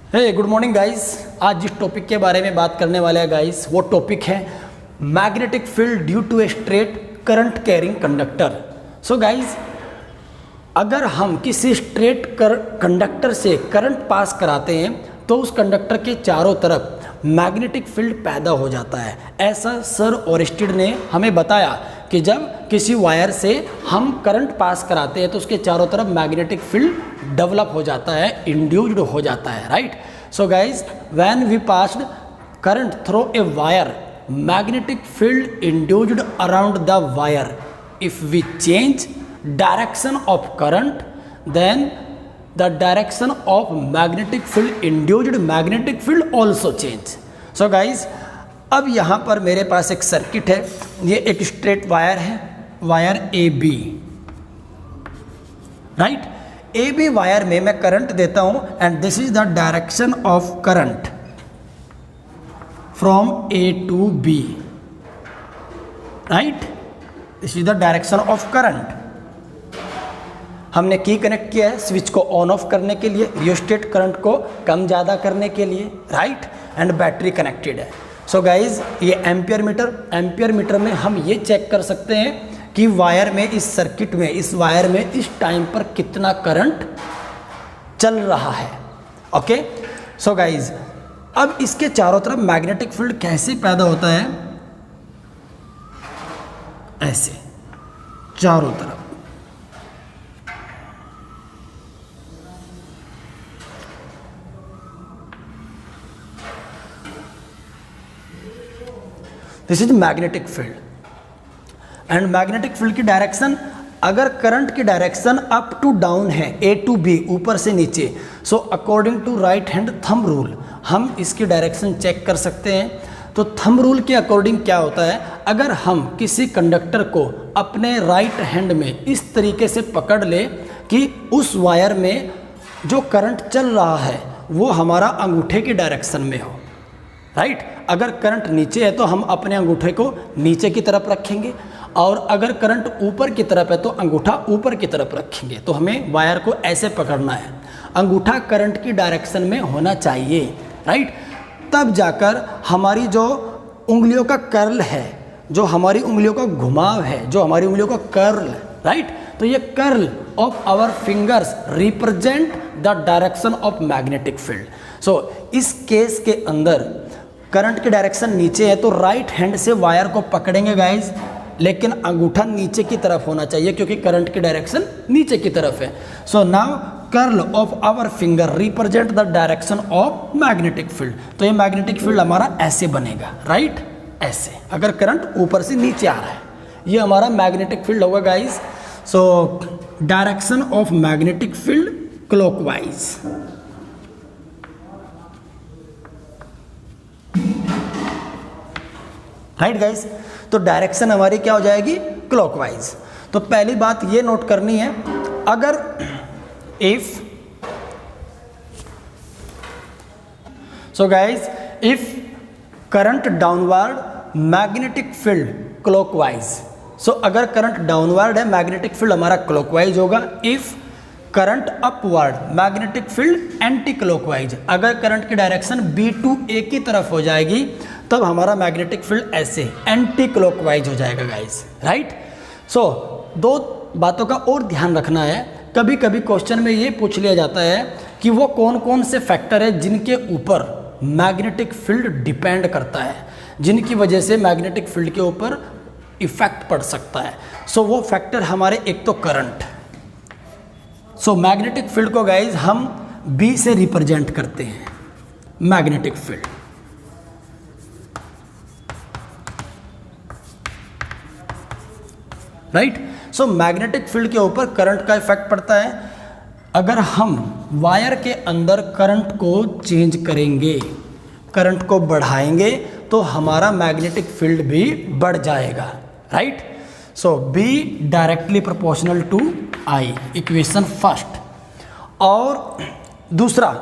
हे good morning guys. आज जिस topic के बारे में बात करने वाले हैं गाइस, वो टॉपिक है magnetic field due to a straight current carrying conductor. So guys, अगर हम किसी स्ट्रेट कंडक्टर से करंट पास कराते हैं तो उस कंडक्टर के चारों तरफ मैग्नेटिक फील्ड पैदा हो जाता है। ऐसा सर ओरेस्टेड ने हमें बताया कि जब किसी वायर से हम करंट पास कराते हैं तो उसके चारों तरफ मैग्नेटिक फील्ड डेवलप हो जाता है, इंड्यूस्ड हो जाता है, right. So guys, when we passed current through a wire, magnetic field induced around the wire. If we change direction of current, then the direction of magnetic field induced magnetic field also change. So guys, अब यहाँ पर मेरे पास एक circuit है, ये एक straight wire है, wire A B, right. A B wire में मैं करंट देता हूँ and this is the direction of current from A to B, right. This is the direction of current. हमने की कनेक्ट किया है स्विच को ऑन ऑफ करने के लिए, रियोस्टेट करंट को कम ज़्यादा करने के लिए, राइट। एंड बैटरी कनेक्टेड है। सो गाइज, ये एम्पियर मीटर में हम ये चेक कर सकते हैं कि वायर में, इस सर्किट में, इस वायर में इस टाइम पर कितना करंट चल रहा है। ओके। सो गाइज, अब इसके चारों तरफ मैग्नेटिक फील्ड कैसे पैदा होता है, ऐसे चारों तरफ। This is magnetic field and magnetic field की डायरेक्शन, अगर करंट की डायरेक्शन अप टू डाउन है, ए टू बी, ऊपर से नीचे, so according to right hand thumb rule हम इसकी डायरेक्शन चेक कर सकते हैं। तो थंब रूल के अकॉर्डिंग क्या होता है, अगर हम किसी कंडक्टर को अपने राइट हैंड में इस तरीके से पकड़ ले कि उस वायर में जो करंट चल रहा है वो हमारा अंगूठे की डायरेक्शन में हो, राइट। अगर करंट नीचे है तो हम अपने अंगूठे को नीचे की तरफ रखेंगे, और अगर करंट ऊपर की तरफ है तो अंगूठा ऊपर की तरफ रखेंगे। तो हमें वायर को ऐसे पकड़ना है, अंगूठा करंट की डायरेक्शन में होना चाहिए, राइट। तब जाकर हमारी जो उंगलियों का कर्ल है, जो हमारी उंगलियों का घुमाव है, जो हमारी उंगलियों का कर्ल, राइट, तो ये curl of our fingers represent the direction of magnetic field. So इस केस के अंदर करंट की डायरेक्शन नीचे है तो राइट हैंड से वायर को पकड़ेंगे गाइज, लेकिन अंगूठा नीचे की तरफ होना चाहिए क्योंकि करंट की डायरेक्शन नीचे की तरफ है। So now curl of our finger represent the direction of magnetic field. तो ये मैग्नेटिक फील्ड हमारा ऐसे बनेगा, राइट, ऐसे, अगर करंट ऊपर से नीचे आ रहा है, ये हमारा मैग्नेटिक फील्ड होगा guys. So direction of magnetic field clockwise, right guys. तो डायरेक्शन हमारी क्या हो जाएगी, क्लॉकवाइज। तो पहली बात ये नोट करनी है, अगर if, so guys, if current downward magnetic field clockwise, so अगर करंट डाउनवर्ड है मैग्नेटिक फील्ड हमारा क्लॉकवाइज होगा। If current upward magnetic field anti clockwise, अगर करंट की डायरेक्शन बी टू ए की तरफ हो जाएगी तब हमारा मैग्नेटिक फील्ड ऐसे एंटी क्लॉकवाइज हो जाएगा गाइस, राइट। सो दो बातों का और ध्यान रखना है, कभी कभी क्वेश्चन में ये पूछ लिया जाता है कि वो कौन कौन से फैक्टर है जिनके ऊपर मैग्नेटिक फील्ड डिपेंड करता है, जिनकी वजह से मैग्नेटिक फील्ड के ऊपर इफेक्ट पड़ सकता है। सो वो फैक्टर हमारे, एक तो करंट। सो मैग्नेटिक फील्ड को गाइज हम बी से रिप्रेजेंट करते हैं, मैग्नेटिक फील्ड, राइट। सो मैग्नेटिक फील्ड के ऊपर करंट का इफेक्ट पड़ता है। अगर हम वायर के अंदर करंट को चेंज करेंगे, करंट को बढ़ाएंगे तो हमारा मैग्नेटिक फील्ड भी बढ़ जाएगा, right. So B directly proportional to I, equation first. और दूसरा,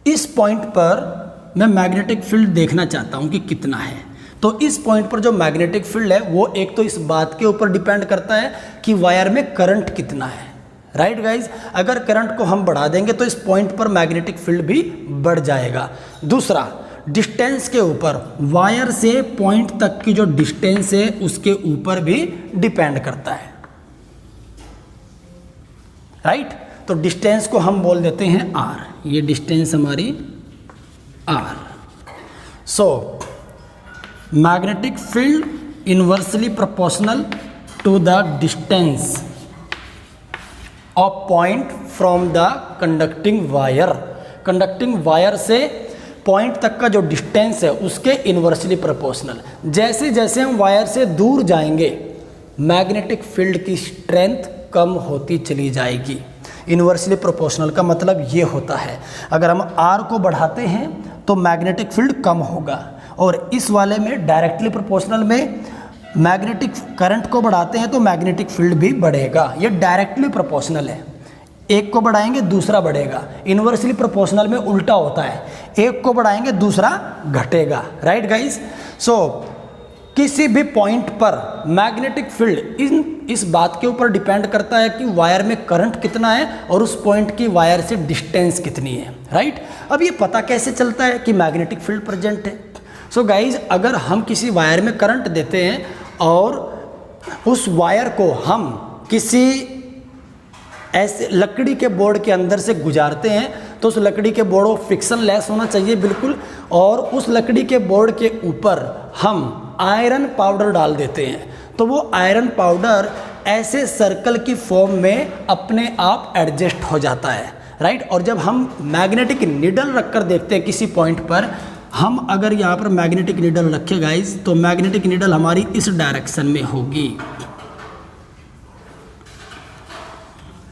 इस पॉइंट पर मैं मैग्नेटिक फील्ड देखना चाहता हूं कि कितना है। तो इस पॉइंट पर जो मैग्नेटिक फील्ड है वो एक तो इस बात के ऊपर डिपेंड करता है कि वायर में करंट कितना है, राइट गाइज। अगर करंट को हम बढ़ा देंगे तो इस पॉइंट पर मैग्नेटिक फील्ड भी बढ़ जाएगा। दूसरा, डिस्टेंस के ऊपर, वायर से पॉइंट तक की जो डिस्टेंस है उसके ऊपर भी डिपेंड करता है, राइट। तो डिस्टेंस को हम बोल देते हैं आर, ये डिस्टेंस हमारी R. So magnetic field inversely proportional to the distance of point from the conducting wire. Conducting wire से पॉइंट तक का जो डिस्टेंस है उसके इनवर्सली प्रोपोर्शनल। जैसे जैसे हम वायर से दूर जाएंगे मैग्नेटिक फील्ड की स्ट्रेंथ कम होती चली जाएगी। इनवर्सली प्रोपोर्शनल का मतलब ये होता है, अगर हम आर को बढ़ाते हैं तो मैग्नेटिक फील्ड कम होगा, और इस वाले में डायरेक्टली प्रोपोर्शनल में मैग्नेटिक करंट को बढ़ाते हैं तो मैग्नेटिक फील्ड भी बढ़ेगा। ये डायरेक्टली प्रोपोर्शनल है, एक को बढ़ाएंगे दूसरा बढ़ेगा। इनवर्सली प्रोपोर्शनल में उल्टा होता है, एक को बढ़ाएंगे दूसरा घटेगा, राइट गाइस। सो किसी भी पॉइंट पर मैग्नेटिक फील्ड इस बात के ऊपर डिपेंड करता है कि वायर में करंट कितना है और उस पॉइंट की वायर से डिस्टेंस कितनी है, राइट। अब ये पता कैसे चलता है कि मैग्नेटिक फील्ड प्रेजेंट है? सो गाइज, अगर हम किसी वायर में करंट देते हैं और उस वायर को हम किसी ऐसे लकड़ी के बोर्ड के अंदर से गुजारते हैं तो उस लकड़ी के बोर्ड को फ्रिक्शन लेस होना चाहिए बिल्कुल, और उस लकड़ी के बोर्ड के ऊपर हम आयरन पाउडर डाल देते हैं तो वो आयरन पाउडर ऐसे सर्कल की फॉर्म में अपने आप एडजस्ट हो जाता है, राइट। और जब हम मैग्नेटिक निडल रखकर देखते हैं किसी पॉइंट पर, हम अगर यहाँ पर मैग्नेटिक निडल रखें गाइज तो मैग्नेटिक निडल हमारी इस डायरेक्शन में होगी,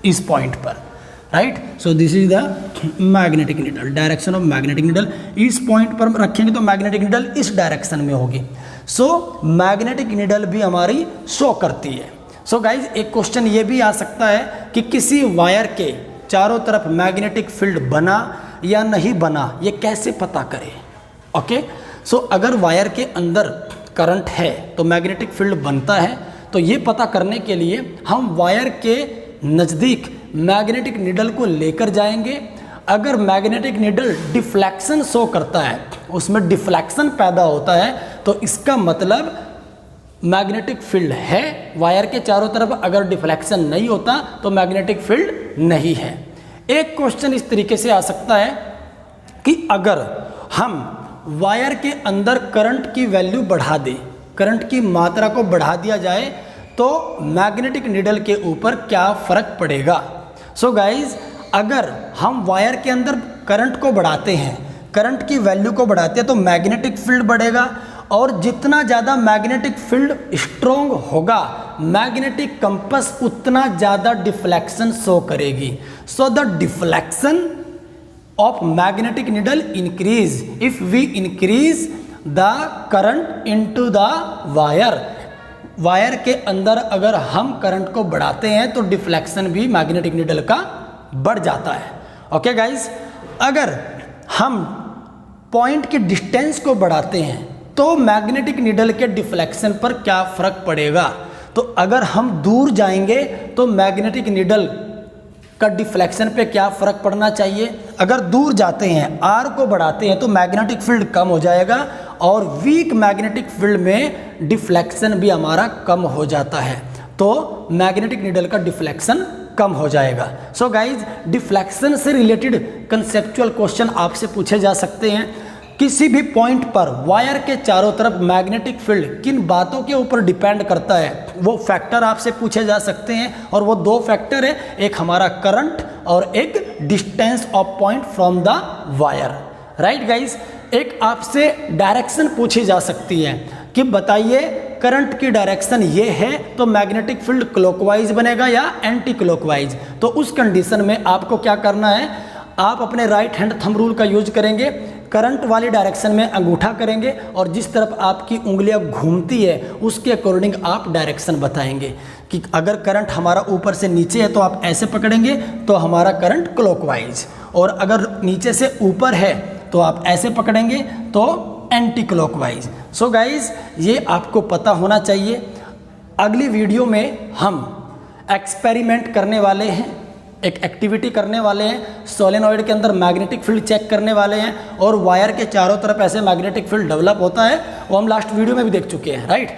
इस पॉइंट पर, right. So this is the magnetic needle, direction of magnetic needle. इस पॉइंट पर रखेंगे तो मैग्नेटिक निडल इस डायरेक्शन में होगी। सो मैग्नेटिक निडल भी हमारी शो करती है। सो गाइज, एक क्वेश्चन ये भी आ सकता है कि किसी वायर के चारों तरफ मैग्नेटिक फील्ड बना या नहीं बना, ये कैसे पता करें? ओके, सो अगर वायर के अंदर करंट है तो मैग्नेटिक फील्ड बनता है। तो ये पता करने के लिए हम वायर के नज़दीक मैग्नेटिक निडल को लेकर जाएंगे। अगर मैग्नेटिक निडल डिफ्लेक्शन शो करता है, उसमें डिफ्लेक्शन पैदा होता है, तो इसका मतलब मैग्नेटिक फील्ड है। वायर के चारों तरफ अगर डिफ्लेक्शन नहीं होता तो मैग्नेटिक फील्ड नहीं है। एक क्वेश्चन इस तरीके से आ सकता है कि अगर हम वायर के अंदर करंट की वैल्यू बढ़ा दें, करंट की मात्रा को बढ़ा दिया जाए तो मैग्नेटिक निडल के ऊपर क्या फ़र्क पड़ेगा? सो गाइज, अगर हम वायर के अंदर करंट को बढ़ाते हैं, करंट की वैल्यू को बढ़ाते हैं तो मैग्नेटिक फील्ड बढ़ेगा, और जितना ज़्यादा मैग्नेटिक फील्ड स्ट्रॉन्ग होगा मैग्नेटिक कंपस उतना ज़्यादा डिफ्लेक्शन शो करेगी। So the deflection of magnetic needle increase if we increase the current into the wire. Wire के अंदर अगर हम करंट को बढ़ाते हैं तो डिफ्लेक्शन भी मैग्नेटिक निडल का बढ़ जाता है। ओके गाइज, अगर हम पॉइंट के डिस्टेंस को बढ़ाते हैं तो मैग्नेटिक निडल के डिफ्लेक्शन पर क्या फ़र्क पड़ेगा? तो अगर हम दूर जाएंगे तो मैग्नेटिक निडल का डिफ्लेक्शन पे क्या फ़र्क पड़ना चाहिए? अगर दूर जाते हैं, आर को बढ़ाते हैं तो मैग्नेटिक फील्ड कम हो जाएगा, और वीक मैग्नेटिक फील्ड में डिफ्लेक्शन भी हमारा कम हो जाता है, तो मैग्नेटिक निडल का डिफ्लेक्शन कम हो जाएगा। सो गाइज, डिफ्लेक्शन से रिलेटेड कंसेप्चुअल क्वेश्चन आपसे पूछे जा सकते हैं। किसी भी पॉइंट पर वायर के चारों तरफ मैग्नेटिक फील्ड किन बातों के ऊपर डिपेंड करता है, वो फैक्टर आपसे पूछे जा सकते हैं, और वो दो फैक्टर है, एक हमारा करंट और एक distance of point from the wire, right guys. एक आपसे डायरेक्शन पूछी जा सकती है कि बताइए करंट की डायरेक्शन ये है तो मैग्नेटिक फील्ड क्लॉकवाइज बनेगा या एंटी क्लॉकवाइज। तो उस कंडीशन में आपको क्या करना है, आप अपने राइट हैंड थंब रूल का यूज करेंगे, करंट वाली डायरेक्शन में अंगूठा करेंगे, और जिस तरफ आपकी उंगलियां घूमती है उसके अकॉर्डिंग आप डायरेक्शन बताएंगे कि अगर करंट हमारा ऊपर से नीचे है तो आप ऐसे पकड़ेंगे तो हमारा करंट क्लॉकवाइज, और अगर नीचे से ऊपर है तो आप ऐसे पकड़ेंगे तो एंटी क्लॉकवाइज। सो गाइज, ये आपको पता होना चाहिए। अगली वीडियो में हम एक्सपेरिमेंट करने वाले हैं एक एक्टिविटी करने वाले हैं, सोलेनॉइड के अंदर मैग्नेटिक फील्ड चेक करने वाले हैं और वायर के चारों तरफ ऐसे मैग्नेटिक फील्ड डेवलप होता है, वो हम लास्ट वीडियो में भी देख चुके हैं, राइट।